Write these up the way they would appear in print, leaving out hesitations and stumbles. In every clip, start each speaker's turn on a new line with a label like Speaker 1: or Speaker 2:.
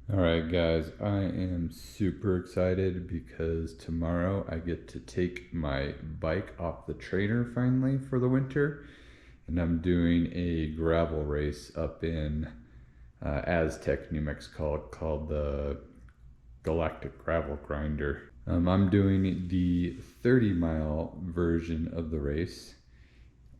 Speaker 1: All right, guys, I am super excited because tomorrow I get to take my bike off the trainer finally for the winter, and I'm doing a gravel race up in Aztec, New Mexico, called the Galactic Gravel Grinder. I'm doing the 30-mile version of the race.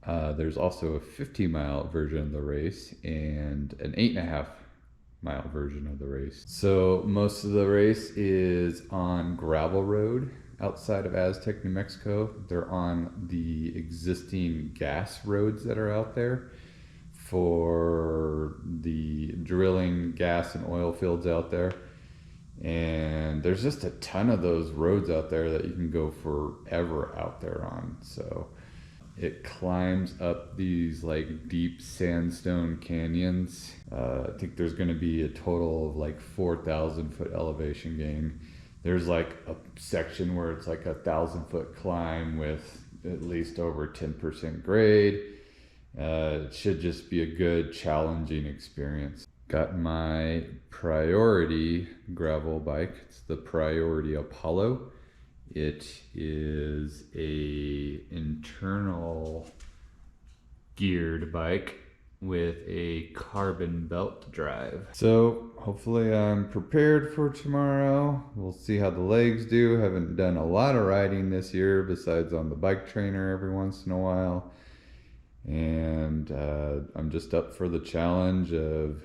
Speaker 1: There's also a 50-mile version of the race and an 8.5-mile version of the race. So most of the race is on gravel road outside of Aztec, New Mexico. They're on the existing gas roads that are out there for the drilling gas and oil fields out there. And there's just a ton of those roads out there that you can go forever out there on. So it climbs up these like deep sandstone canyons. I think there's going to be a total of like 4,000 foot elevation gain. There's like a section where it's like 1,000-foot climb with at least over 10% grade. It should just be a good, challenging experience. Got my Priority gravel bike. It's the Priority Apollo. It is a internal geared bike with a carbon belt drive. So hopefully I'm prepared for tomorrow. We'll see how the legs do. Haven't done a lot of riding this year besides on the bike trainer every once in a while. And I'm just up for the challenge of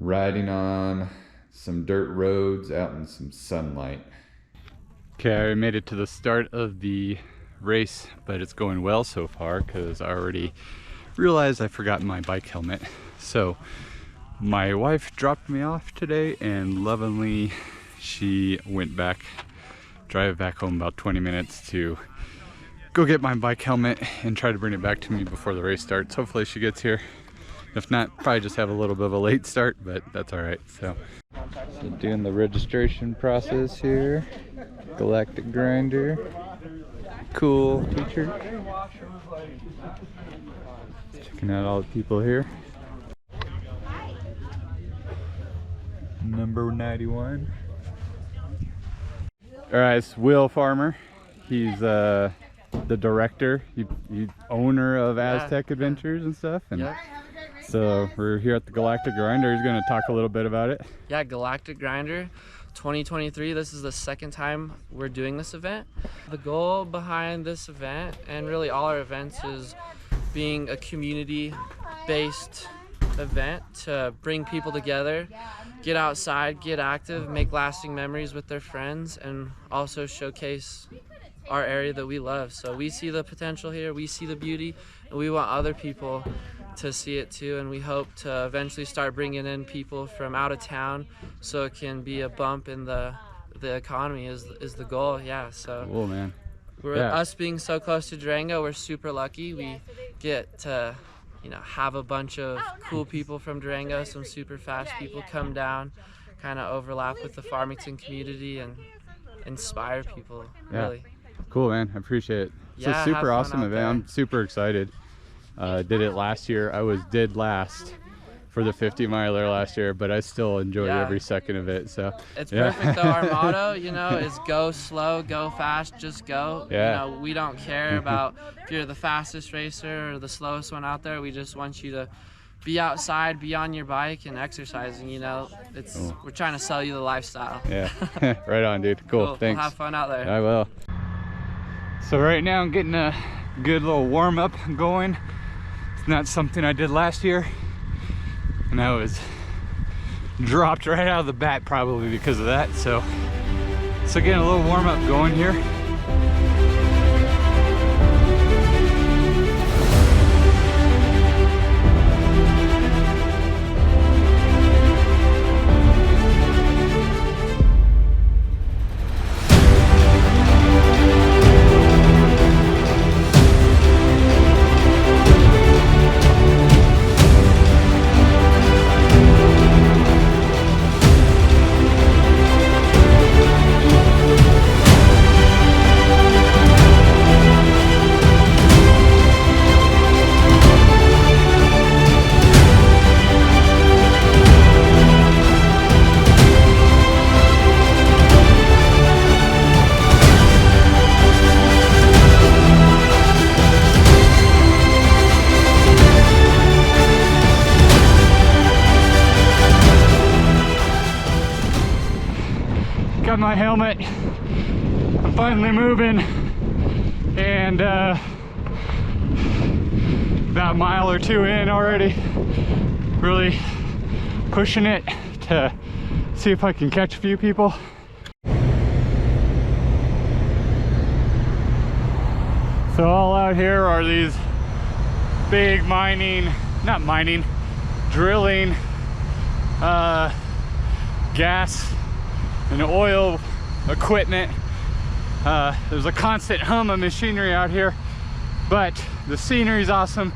Speaker 1: riding on some dirt roads out in some sunlight. Okay, I made it to the start of the race, but it's going well so far because I already realized I forgot my bike helmet. So my wife dropped me off today, and lovingly she went back, drive back home about 20 minutes to go get my bike helmet and try to bring it back to me before the race starts. Hopefully she gets here. If not, probably just have a little bit of a late start, but that's all right. So doing the registration process here. Galactic Grinder. Cool t-shirt. Checking out all the people here. Number 91. All right, it's Will Farmer. He's the director, he owner of Aztec Adventures and stuff. And so we're here at the Galactic Grinder. He's going to talk a little bit about it.
Speaker 2: Yeah, Galactic Grinder 2023. This is the second time we're doing this event. The goal behind this event, and really all our events, is being a community-based event to bring people together, get outside, get active, make lasting memories with their friends, and also showcase our area that we love. So we see the potential here, we see the beauty, and we want other people to see it too, and we hope to eventually start bringing in people from out of town so it can be a bump in the economy is the goal. Yeah, so
Speaker 1: cool, man.
Speaker 2: Us being so close to Durango, we're super lucky. We get to have a bunch of cool people from Durango, some super fast people come down, kind of overlap with the Farmington community and inspire people. Really
Speaker 1: cool, man. I appreciate it. It's
Speaker 2: a
Speaker 1: super awesome event. I'm super excited. Did it last year. I was dead last for the 50-miler last year, but I still enjoyed every second of it. So
Speaker 2: it's perfect though. Our motto, is go slow, go fast, just go. We don't care about if you're the fastest racer or the slowest one out there. We just want you to be outside, be on your bike and exercising. We're trying to sell you the lifestyle.
Speaker 1: Yeah. Right on, dude. Cool. Thanks.
Speaker 2: We'll have fun out there.
Speaker 1: I will. So right now I'm getting a good little warm-up going. It's not something I did last year, and I was dropped right out of the bat probably because of that. So getting a little warm-up going here.
Speaker 3: got my helmet. I'm finally moving, and about a mile or two in already. Really pushing it to see if I can catch a few people. So all out here are these big drilling gas and oil equipment. There's a constant hum of machinery out here, but the scenery is awesome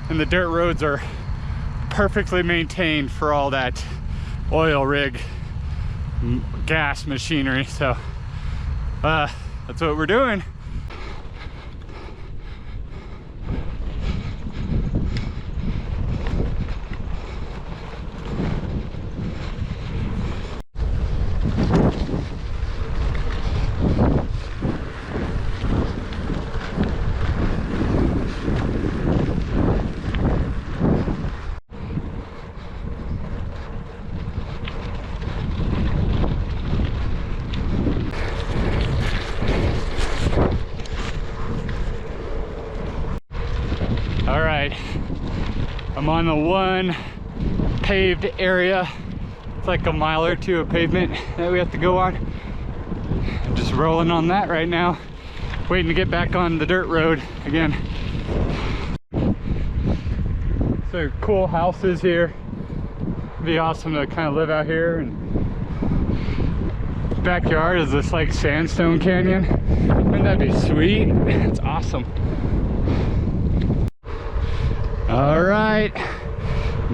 Speaker 3: and the dirt roads are perfectly maintained for all that oil rig gas machinery. So that's what we're doing. All right, I'm on the one paved area. It's like a mile or two of pavement that we have to go on. I'm just rolling on that right now, waiting to get back on the dirt road again. So cool houses here. It'd be awesome to kind of live out here. And backyard is this like sandstone canyon. Wouldn't that be sweet? It's awesome. All right,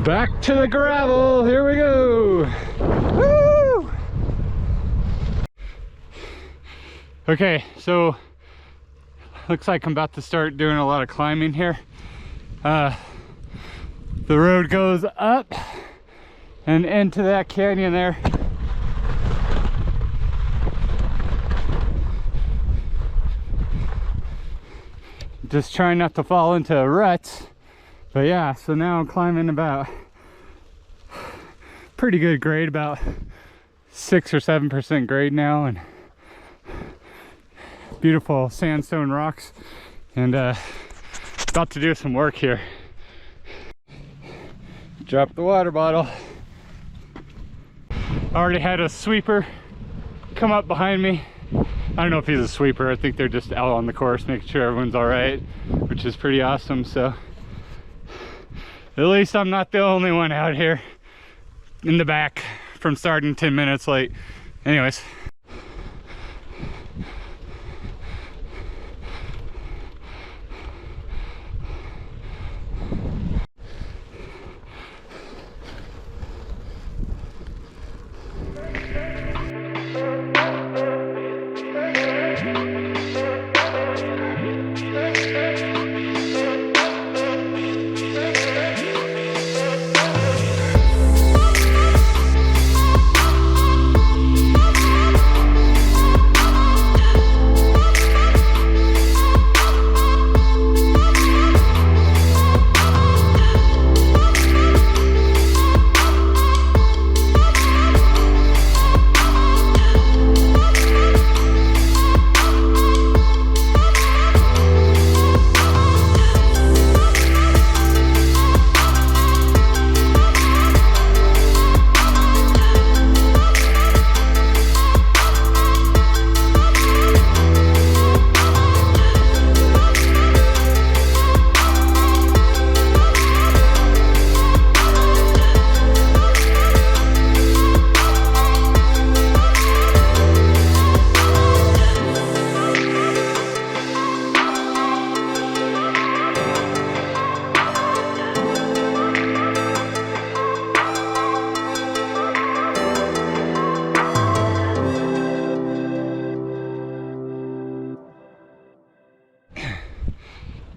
Speaker 3: back to the gravel. Here we go. Woo! Okay, so looks like I'm about to start doing a lot of climbing here. The road goes up and into that canyon there. Just trying not to fall into ruts. But yeah, so now I'm climbing about pretty good grade, about 6 or 7% grade now, and beautiful sandstone rocks, and about to do some work here. Drop the water bottle. Already had a sweeper come up behind me. I don't know if he's a sweeper. I think they're just out on the course making sure everyone's all right, which is pretty awesome. So at least I'm not the only one out here in the back from starting 10 minutes late. Anyways.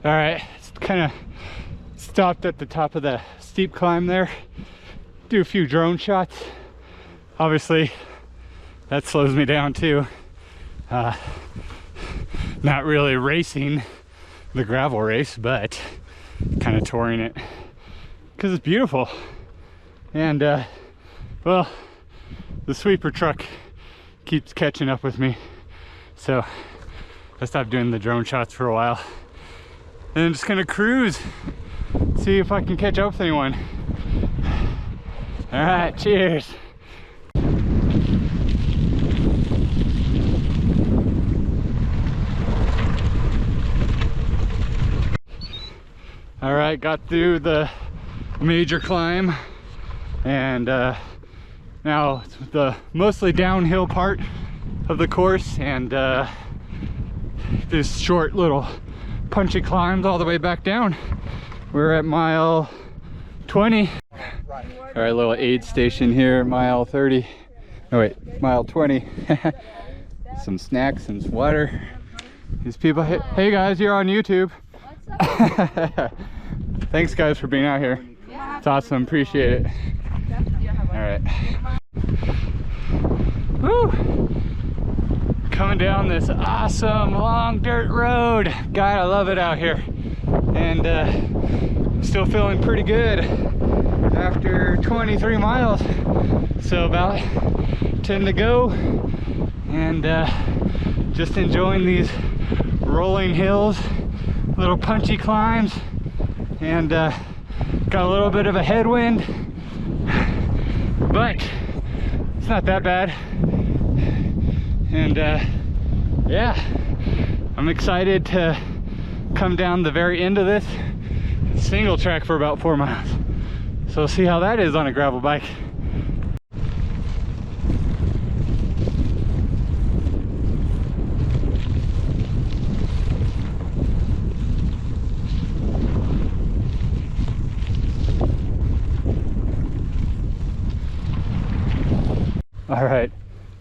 Speaker 3: All right, kind of stopped at the top of the steep climb there. Do a few drone shots. Obviously, that slows me down too. Not really racing the gravel race, but kind of touring it because it's beautiful. And well, the sweeper truck keeps catching up with me. So I stopped doing the drone shots for a while. And I'm just gonna cruise, see if I can catch up with anyone. All right, cheers. All right, got through the major climb, and now it's the mostly downhill part of the course, and this short little punchy climbs all the way back down. We're at mile 20. All right, little aid station here, mile 30. Oh wait, mile 20. Some snacks and some water. These people, hey guys, you're on YouTube. Thanks guys for being out here. It's awesome, appreciate it. All right. Woo! Coming down this awesome long dirt road. God, I love it out here. And still feeling pretty good after 23 miles. So about 10 to go. And just enjoying these rolling hills, little punchy climbs, and got a little bit of a headwind, but it's not that bad. And yeah, I'm excited to come down the very end of this single track for about 4 miles. So we'll see how that is on a gravel bike. All right,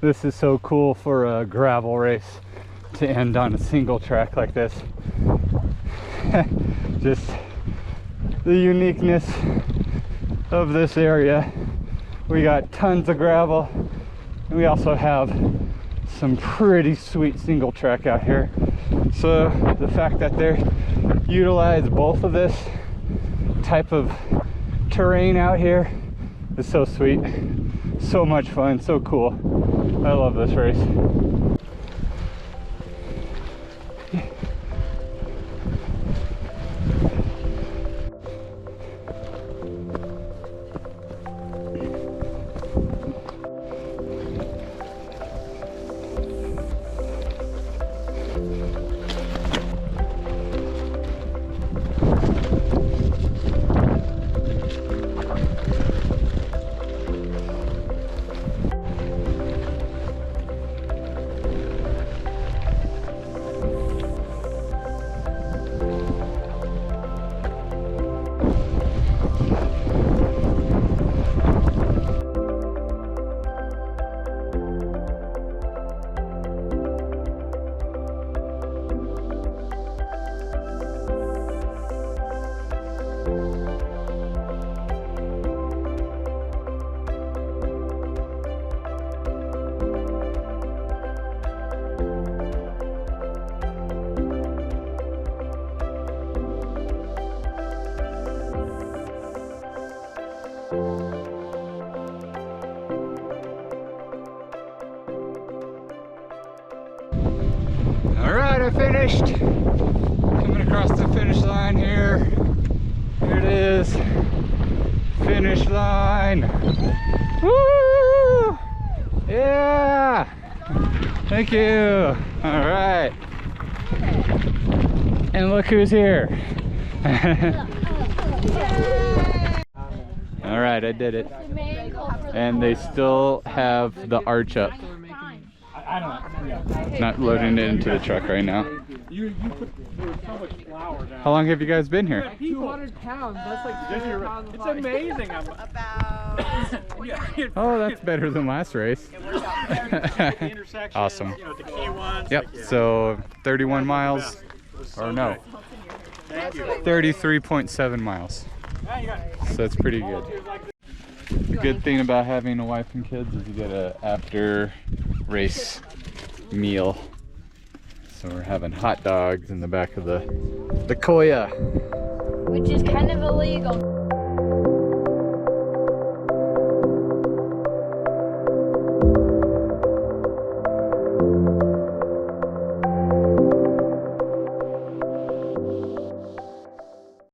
Speaker 3: this is so cool for a gravel race to end on a single track like this. Just the uniqueness of this area. We got tons of gravel, and we also have some pretty sweet single track out here. So the fact that they utilize both of this type of terrain out here is so sweet. So much fun, so cool. I love this race. I finished. Coming across the finish line here. Here it is. Finish line. Woo! Yeah! Thank you. All right. And look who's here. All right, I did it. And they still have the arch up. Not loading it into the truck right now. How long have you guys been here?
Speaker 2: 200 pounds. That's like 200 pounds.
Speaker 4: It's amazing.
Speaker 3: Oh, that's better than last race. Awesome. Yep, so 31 miles, or no, 33.7 miles. So that's pretty good. The good thing about having a wife and kids is you get a after race meal. So we're having hot dogs in the back of the Koya,
Speaker 5: which is kind of illegal.